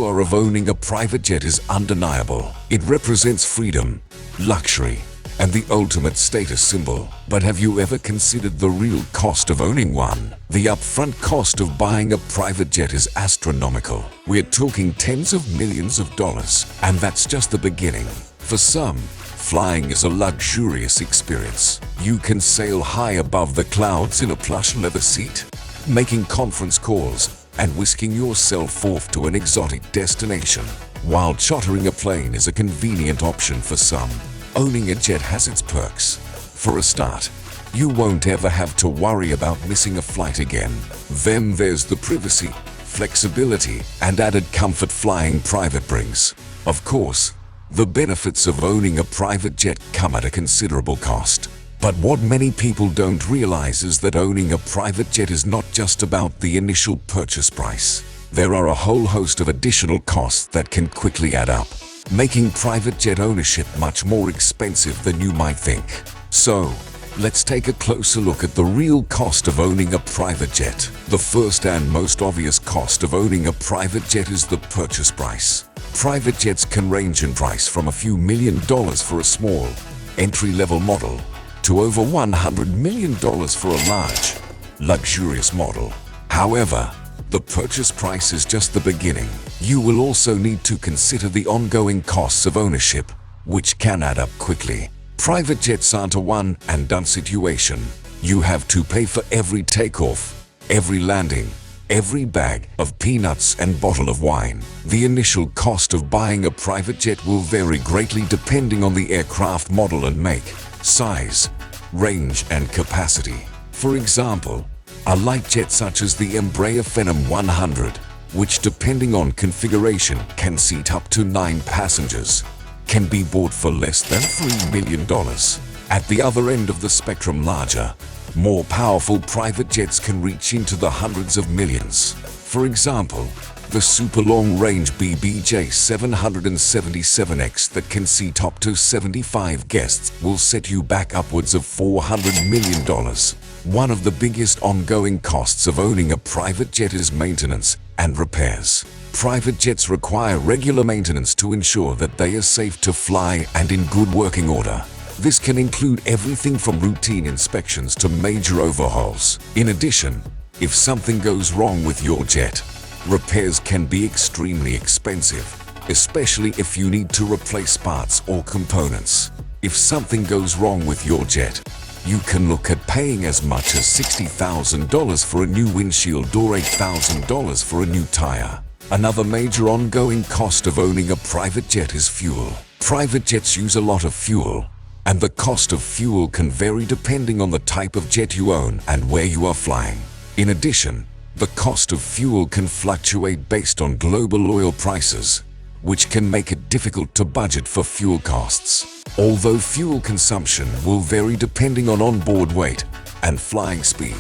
allure of owning a private jet is undeniable. It represents freedom, luxury, and the ultimate status symbol. But have you ever considered the real cost of owning one? The upfront cost of buying a private jet is astronomical. We're talking tens of millions of dollars, and that's just the beginning. For some, flying is a luxurious experience. You can sail high above the clouds in a plush leather seat, making conference calls and whisking yourself off to an exotic destination. While chartering a plane is a convenient option for some, owning a jet has its perks. For a start, you won't ever have to worry about missing a flight again. Then there's the privacy, flexibility, and added comfort flying private brings. Of course, the benefits of owning a private jet come at a considerable cost. But what many people don't realize is that owning a private jet is not just about the initial purchase price. There are a whole host of additional costs that can quickly add up, making private jet ownership much more expensive than you might think. So, let's take a closer look at the real cost of owning a private jet. The first and most obvious cost of owning a private jet is the purchase price. Private jets can range in price from a few $1,000,000 for a small, entry-level model to over $100 million for a large, luxurious model. However, the purchase price is just the beginning. You will also need to consider the ongoing costs of ownership, which can add up quickly. Private jets aren't a one-and-done situation. You have to pay for every takeoff, every landing, every bag of peanuts and bottle of wine. The initial cost of buying a private jet will vary greatly depending on the aircraft model and make, size, range, and capacity. For example, a light jet such as the Embraer Phenom 100, which depending on configuration can seat up to 9 passengers, can be bought for less than $3 million. At the other end of the spectrum, larger, more powerful private jets can reach into the hundreds of millions. For example, the super long-range BBJ 777X that can seat up to 75 guests will set you back upwards of $400 million. One of the biggest ongoing costs of owning a private jet is maintenance and repairs. Private jets require regular maintenance to ensure that they are safe to fly and in good working order. This can include everything from routine inspections to major overhauls. In addition, if something goes wrong with your jet, repairs can be extremely expensive, especially if you need to replace parts or components. If something goes wrong with your jet, you can look at paying as much as $60,000 for a new windshield or $8,000 for a new tire. Another major ongoing cost of owning a private jet is fuel. Private jets use a lot of fuel, and the cost of fuel can vary depending on the type of jet you own and where you are flying. In addition, the cost of fuel can fluctuate based on global oil prices, which can make it difficult to budget for fuel costs. Although fuel consumption will vary depending on onboard weight and flying speed,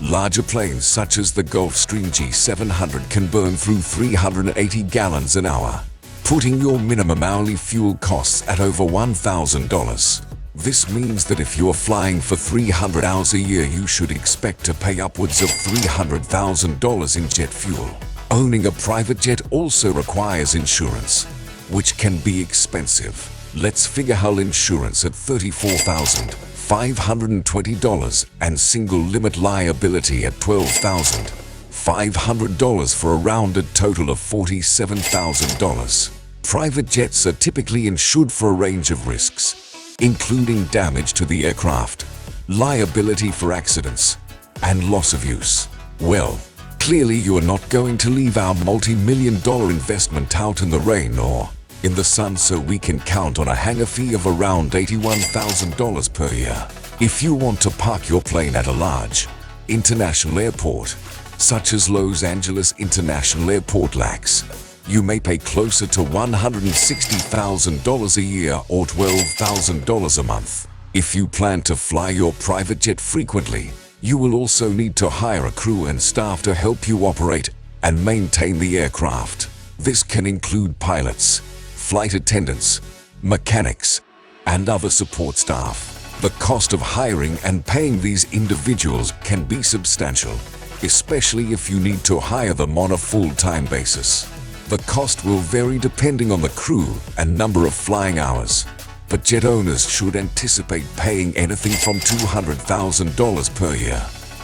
larger planes such as the Gulfstream G700 can burn through 380 gallons an hour, putting your minimum hourly fuel costs at over $1,000. This means that if you're flying for 300 hours a year, you should expect to pay upwards of $300,000 in jet fuel. Owning a private jet also requires insurance, which can be expensive. Let's figure hull insurance at $34,520 and single limit liability at $12,500 for a rounded total of $47,000. Private jets are typically insured for a range of risks, including damage to the aircraft, liability for accidents, and loss of use. Well, clearly you are not going to leave our multi-million-dollar investment out in the rain or in the sun, so we can count on a hangar fee of around $81,000 per year. If you want to park your plane at a large international airport, such as Los Angeles International Airport LAX, you may pay closer to $160,000 a year or $12,000 a month. If you plan to fly your private jet frequently, you will also need to hire a crew and staff to help you operate and maintain the aircraft. This can include pilots, flight attendants, mechanics, and other support staff. The cost of hiring and paying these individuals can be substantial, especially if you need to hire them on a full-time basis. The cost will vary depending on the crew and number of flying hours, but jet owners should anticipate paying anything from $200,000 per year.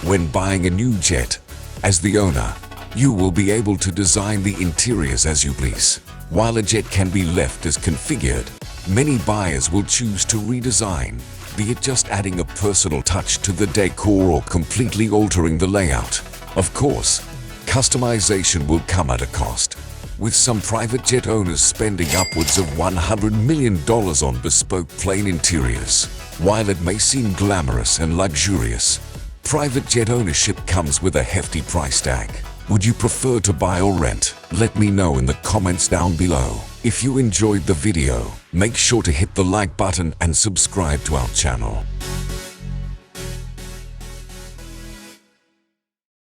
When buying a new jet, as the owner, you will be able to design the interiors as you please. While a jet can be left as configured, many buyers will choose to redesign, be it just adding a personal touch to the decor or completely altering the layout. Of course, customization will come at a cost, with some private jet owners spending upwards of $100 million on bespoke plane interiors. While it may seem glamorous and luxurious, private jet ownership comes with a hefty price tag. Would you prefer to buy or rent? Let me know in the comments down below. If you enjoyed the video, make sure to hit the like button and subscribe to our channel.